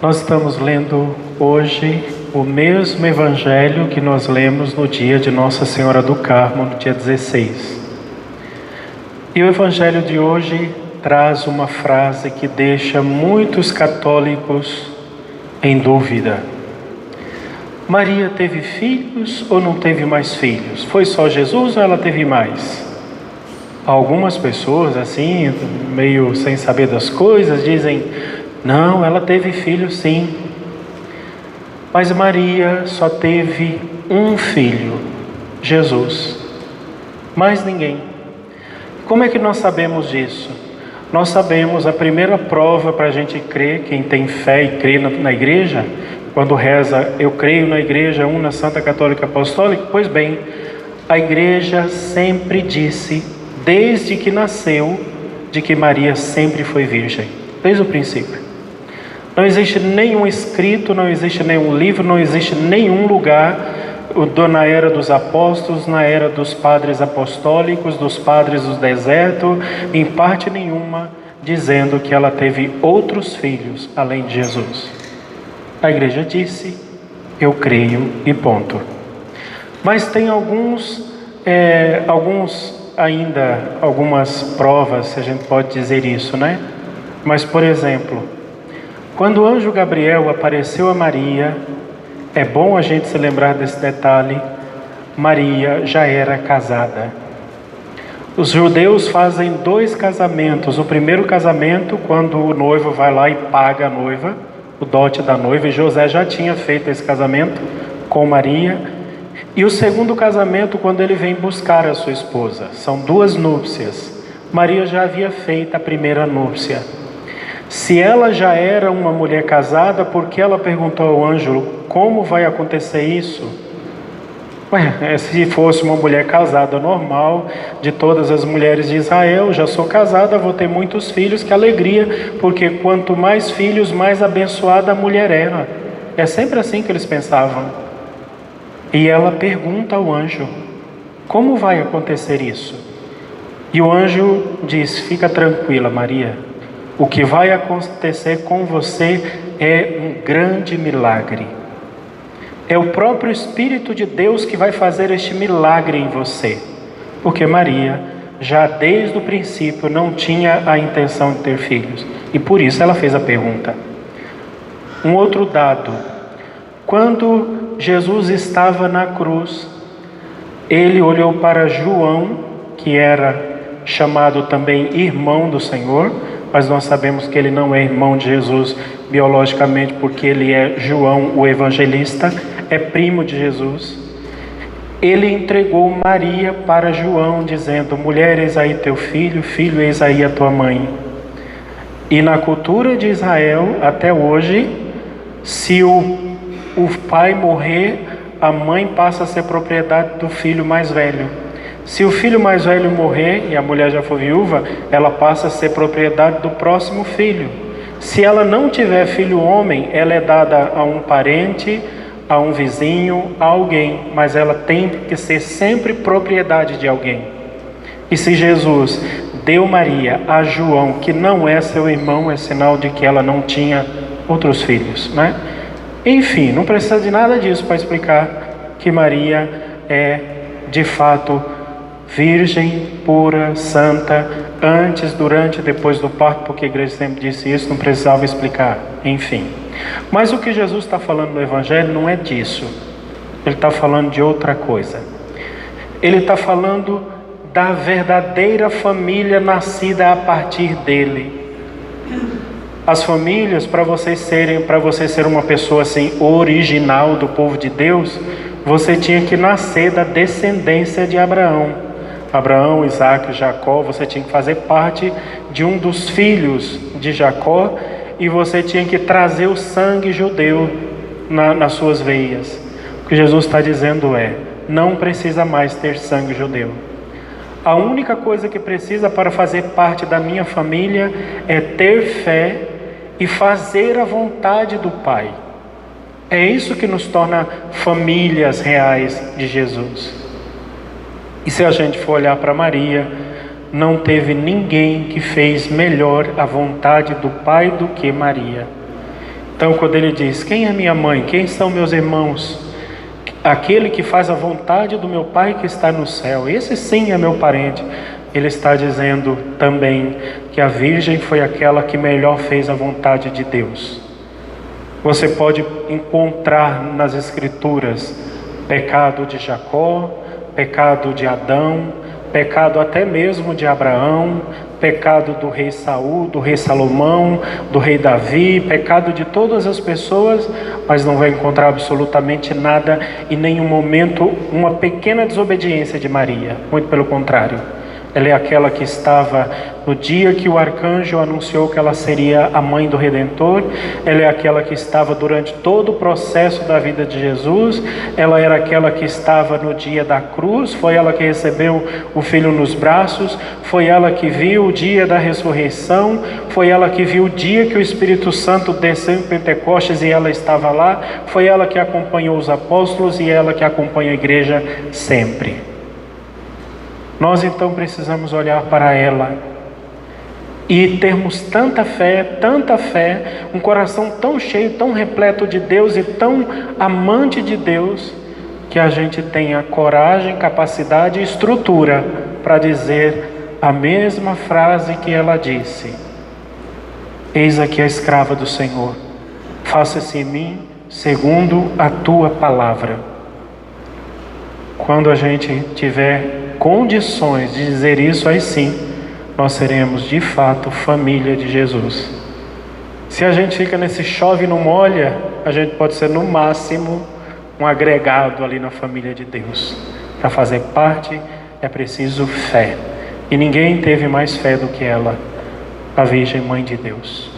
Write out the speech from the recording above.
Nós estamos lendo hoje o mesmo evangelho que nós lemos no dia de Nossa Senhora do Carmo, no dia 16. E o evangelho de hoje traz uma frase que deixa muitos católicos em dúvida. Maria teve filhos ou não teve mais filhos? Foi só Jesus ou ela teve mais? Algumas pessoas, assim, meio sem saber das coisas, dizem: não, ela teve filho sim. Mas Maria só teve um filho, Jesus. Mais ninguém. Como é que nós sabemos disso? Nós sabemos, a primeira prova para a gente crer, quem tem fé e crê na igreja, quando reza, eu creio na igreja, una Santa Católica Apostólica, pois bem, a igreja sempre disse, desde que nasceu, de que Maria sempre foi virgem, desde o princípio. Não existe nenhum escrito, não existe nenhum livro, não existe nenhum lugar na era dos apóstolos, na era dos padres apostólicos, dos padres do deserto, em parte nenhuma, dizendo que ela teve outros filhos além de Jesus. A igreja disse, eu creio e ponto. Mas tem algumas provas, se a gente pode dizer isso, né? Mas, por exemplo, quando o anjo Gabriel apareceu a Maria, é bom a gente se lembrar desse detalhe, Maria já era casada. Os judeus fazem 2 casamentos. O primeiro casamento, quando o noivo vai lá e paga a noiva, o dote da noiva, e José já tinha feito esse casamento com Maria. E o segundo casamento, quando ele vem buscar a sua esposa. São 2 núpcias. Maria já havia feito a primeira núpcia. Se ela já era uma mulher casada, por que ela perguntou ao anjo, como vai acontecer isso? Se fosse uma mulher casada normal, de todas as mulheres de Israel, já sou casada, vou ter muitos filhos, que alegria, porque quanto mais filhos, mais abençoada a mulher era. É sempre assim que eles pensavam. E ela pergunta ao anjo, como vai acontecer isso? E o anjo diz, fica tranquila, Maria. O que vai acontecer com você é um grande milagre. É o próprio Espírito de Deus que vai fazer este milagre em você. Porque Maria, já desde o princípio, não tinha a intenção de ter filhos. E por isso ela fez a pergunta. Um outro dado. Quando Jesus estava na cruz, ele olhou para João, que era chamado também irmão do Senhor, mas nós sabemos que ele não é irmão de Jesus biologicamente, porque ele é João, o evangelista, é primo de Jesus. Ele entregou Maria para João, dizendo, mulher, eis aí teu filho, filho, eis aí a tua mãe. E na cultura de Israel, até hoje, se o pai morrer, a mãe passa a ser propriedade do filho mais velho. Se o filho mais velho morrer e a mulher já for viúva, ela passa a ser propriedade do próximo filho. Se ela não tiver filho homem, ela é dada a um parente, a um vizinho, a alguém, mas ela tem que ser sempre propriedade de alguém. E se Jesus deu Maria a João, que não é seu irmão, é sinal de que ela não tinha outros filhos, né? Enfim, não precisa de nada disso para explicar que Maria é, de fato, virgem, pura, santa, antes, durante e depois do parto, porque a igreja sempre disse isso, não precisava explicar, enfim. Mas o que Jesus está falando no Evangelho não é disso, ele está falando de outra coisa. Ele está falando da verdadeira família nascida a partir dele. As famílias, para você ser uma pessoa assim, original do povo de Deus, você tinha que nascer da descendência de Abraão. Abraão, Isaac, Jacó, você tinha que fazer parte de um dos filhos de Jacó e você tinha que trazer o sangue judeu nas suas veias. O que Jesus está dizendo é, não precisa mais ter sangue judeu. A única coisa que precisa para fazer parte da minha família é ter fé e fazer a vontade do Pai. É isso que nos torna famílias reais de Jesus. E se a gente for olhar para Maria, não teve ninguém que fez melhor a vontade do Pai do que Maria. Então, quando ele diz: quem é minha mãe? Quem são meus irmãos? Aquele que faz a vontade do meu Pai que está no céu, esse sim é meu parente. Ele está dizendo também que a Virgem foi aquela que melhor fez a vontade de Deus. Você pode encontrar nas Escrituras pecado de Jacó, pecado de Adão, pecado até mesmo de Abraão, pecado do rei Saul, do rei Salomão, do rei Davi, pecado de todas as pessoas, mas não vai encontrar absolutamente nada, em nenhum momento, uma pequena desobediência de Maria. Muito pelo contrário. Ela é aquela que estava no dia que o arcanjo anunciou que ela seria a mãe do Redentor. Ela é aquela que estava durante todo o processo da vida de Jesus. Ela era aquela que estava no dia da cruz. Foi ela que recebeu o Filho nos braços. Foi ela que viu o dia da ressurreição. Foi ela que viu o dia que o Espírito Santo desceu em Pentecostes e ela estava lá. Foi ela que acompanhou os apóstolos e ela que acompanha a igreja sempre. Nós então precisamos olhar para ela e termos tanta fé, um coração tão cheio, tão repleto de Deus e tão amante de Deus, que a gente tenha coragem, capacidade e estrutura para dizer a mesma frase que ela disse: eis aqui a escrava do Senhor, faça-se em mim segundo a tua palavra. Quando a gente tiver condições de dizer isso, aí sim nós seremos de fato família de Jesus. Se a gente fica nesse chove e não molha, a gente pode ser no máximo um agregado ali na família de Deus. Para fazer parte é preciso fé, e ninguém teve mais fé do que ela, a Virgem Mãe de Deus.